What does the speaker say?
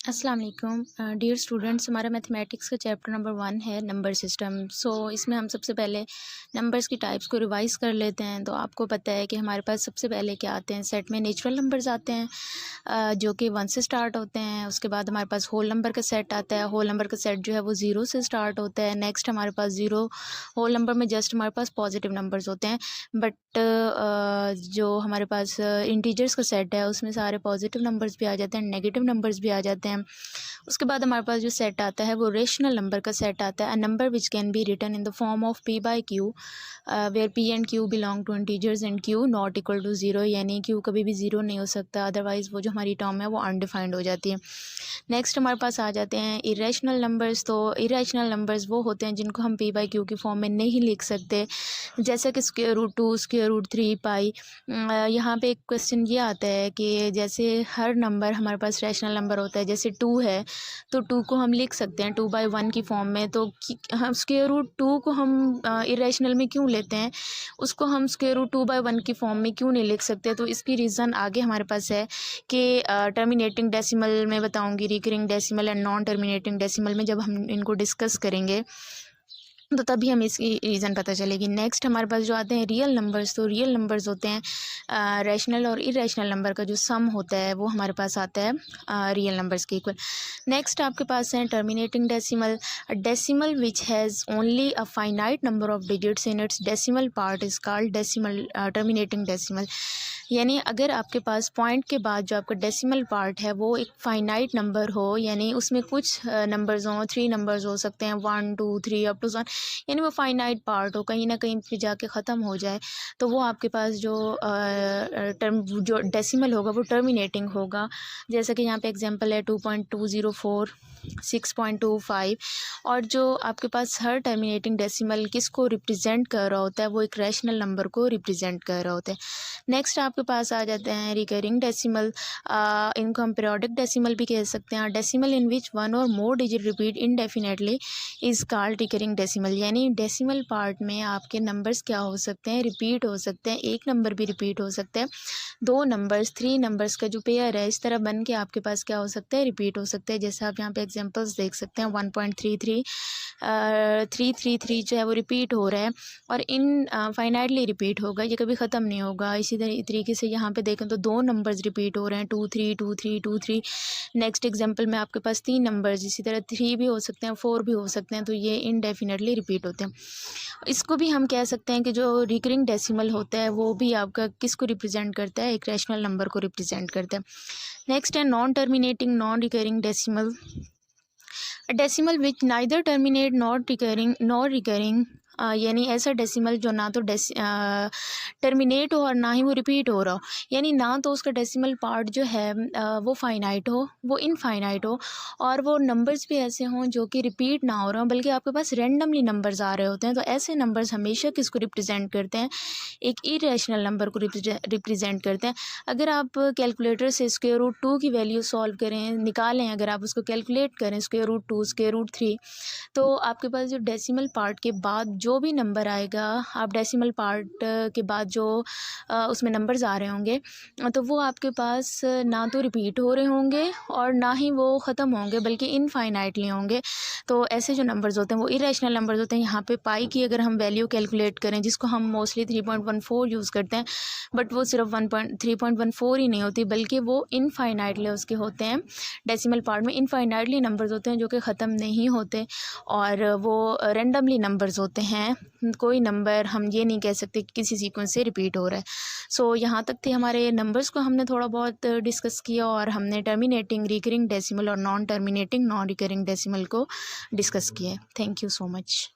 अस्सलाम वालेकुम dear students. हमारा मैथमेटिक्स का चैप्टर नंबर 1 है नंबर सिस्टम। इसमें हम सबसे पहले नंबर्स की टाइप्स को रिवाइज कर लेते हैं। तो आपको पता है कि हमारे पास सबसे पहले क्या आते हैं, सेट में नेचुरल नंबर्स आते हैं जो कि 1 से स्टार्ट होते हैं। उसके बाद हमारे पास होल नंबर का सेट आता है। होल नंबर का सेट जो है वो 0 से स्टार्ट होता है। नेक्स्ट हमारे पास 0 होल नंबर में जस्ट हमारे पास पॉजिटिव नंबर्स होते हैं। बट जो हमारे पास इंटीजर्स का सेट है उसमें सारे पॉजिटिव नंबर्स भी आ जाते हैं, नेगेटिव नंबर्स भी आ जाते हैं। उसके बाद हमारे पास जो सेट आता है वो रेशनल नंबर का सेट आता है। A number which can be written in the form of p by q where p and q belong to integers and q not equal to 0, यानी q कभी भी 0 नहीं हो सकता, अदरवाइज़ वो जो हमारी टर्म है वो अनडिफाइंड हो जाती है। नेक्स्ट हमारे पास आ जाते हैं इरेशनल नंबर्स। तो इरेशनल नंबर्स वो होते हैं जिनको हम p बाई q की फॉर्म में नहीं लिख सकते, जैसे कि √2, √3, पाई। यहाँ पे एक क्वेश्चन ये आता है कि जैसे हर नंबर हमारे पास रैशनल नंबर होता है, जैसे 2 है तो 2 को हम लिख सकते हैं 2/1 की फॉर्म में। तो हम √2 को हम इरेशनल में क्यों लेते हैं, उसको हम √2/1 की फॉर्म में क्यों नहीं लिख सकते? तो इसकी रीज़न आगे हमारे पास है कि टर्मिनेटिंग डेसिमल में बताऊंगी, recurring decimal and non terminating decimal में जब हम इनको डिस्कस करेंगे तो तभी हमें इसकी रीज़न पता चलेगी। नेक्स्ट हमारे पास जो आते हैं रियल नंबर्स। तो रियल नंबर्स होते हैं रैशनल और इरेशनल नंबर का जो सम होता है वो हमारे पास आता है रियल नंबर्स के इक्वल। नेक्स्ट आपके पास है terminating decimal. Decimal which has only a finite number of digits in its decimal part is called decimal terminating decimal. यानी अगर आपके पास पॉइंट के बाद जो आपका डेसिमल पार्ट है वो एक फाइनाइट नंबर हो, यानी उसमें कुछ नंबर्स हों, 3 नंबर्स हो सकते हैं, 1 2 3 अप टू 1, यानी वो फाइनाइट पार्ट हो, कहीं ना कहीं पे जाके ख़त्म हो जाए, तो वो आपके पास जो जो डेसिमल होगा वो टर्मिनेटिंग होगा। जैसे कि यहाँ पे एग्जांपल है 2.204, 6.25। और जो आपके पास हर टर्मिनेटिंग डेसिमल किसको रिप्रेजेंट कर रहा होता है, वो एक रैशनल नंबर को रिप्रेजेंट कर रहा होता है। नेक्स्ट आपके पास आ जाते हैं रिकरिंग डेसिमल। इनको हम पीरियोडिक डेसिमल भी कह सकते हैं। Decimal in which 1 or more digit repeat indefinitely is called recurring decimal. यानी डेसिमल पार्ट में आपके नंबर्स क्या हो सकते हैं, रिपीट हो सकते हैं। एक नंबर भी रिपीट हो सकता है, 2 नंबर्स, 3 नंबर्स का जो पेयर है इस तरह बन के आपके पास क्या हो सकता है, रिपीट हो सकता है। जैसे आप यहाँ पे एग्जांपल्स देख सकते हैं 1.33, 333 जो है वो रिपीट हो रहा है और इन फाइनाइटली रिपीट होगा, ये कभी ख़त्म नहीं होगा। इसी तरीके से यहाँ पे देखें तो 2 नंबर्स रिपीट हो रहे हैं, 2 3 2 3 2 3। नेक्स्ट एग्जांपल में आपके पास 3 नंबर्स, इसी तरह 3 भी हो सकते हैं, 4 भी हो सकते हैं, तो ये इनडेफिनेटली रिपीट होते हैं। इसको भी हम कह सकते हैं कि जो रिकरिंग डेसिमल होता है वो भी आपका किसको रिप्रेजेंट करता है, एक रैशनल नंबर को रिप्रेजेंट करता है। नेक्स्ट है non terminating non recurring decimal. Decimal which neither terminate not recurring, यानी ऐसा डेसिमल जो ना तो टर्मिनेट हो और ना ही वो रिपीट हो रहा हो, यानी ना तो उसका डेसिमल पार्ट जो है वो फाइनाइट हो, वो इनफाइनाइट हो, और वो नंबर्स भी ऐसे हों जो कि रिपीट ना हो रहे हों, बल्कि आपके पास रैंडमली नंबर्स आ रहे होते हैं। तो ऐसे नंबर्स हमेशा किसको रिप्रेजेंट करते हैं, एक इरेशनल नंबर को रिप्रेजेंट करते हैं। अगर आप कैलकुलेटर से √2 की वैल्यू सॉल्व करें, निकालें, अगर आप उसको कैलकुलेट करें √2, √3, तो आपके पास जो डेसिमल पार्ट के बाद जो भी नंबर आएगा, आप डेसिमल पार्ट के बाद जो उसमें नंबर्स आ रहे होंगे तो वो आपके पास ना तो रिपीट हो रहे होंगे और ना ही वो ख़त्म होंगे, बल्कि इनफाइनाइटली होंगे। तो ऐसे जो नंबर्स होते हैं वो इरेशनल नंबर्स होते हैं। यहाँ पे पाई की अगर हम वैल्यू कैलकुलेट करें, जिसको हम मोस्टली 3.14 यूज़ करते हैं, बट वो सिर्फ 3.14 ही नहीं होती, बल्कि वो इनफाइनाइटली उसके होते हैं। डेसिमल पार्ट में इनफाइनाइटली नंबर्स होते हैं जो कि ख़त्म नहीं होते, और वो रेंडमली नंबर्स होते हैं। कोई नंबर हम ये नहीं कह सकते कि किसी सीक्वेंस से रिपीट हो रहा है। यहाँ तक थे हमारे नंबर्स को हमने थोड़ा बहुत डिस्कस किया, और हमने टर्मिनेटिंग, रिकरिंग डेसिमल और non terminating, non recurring decimal को डिस्कस किया। Thank you so much.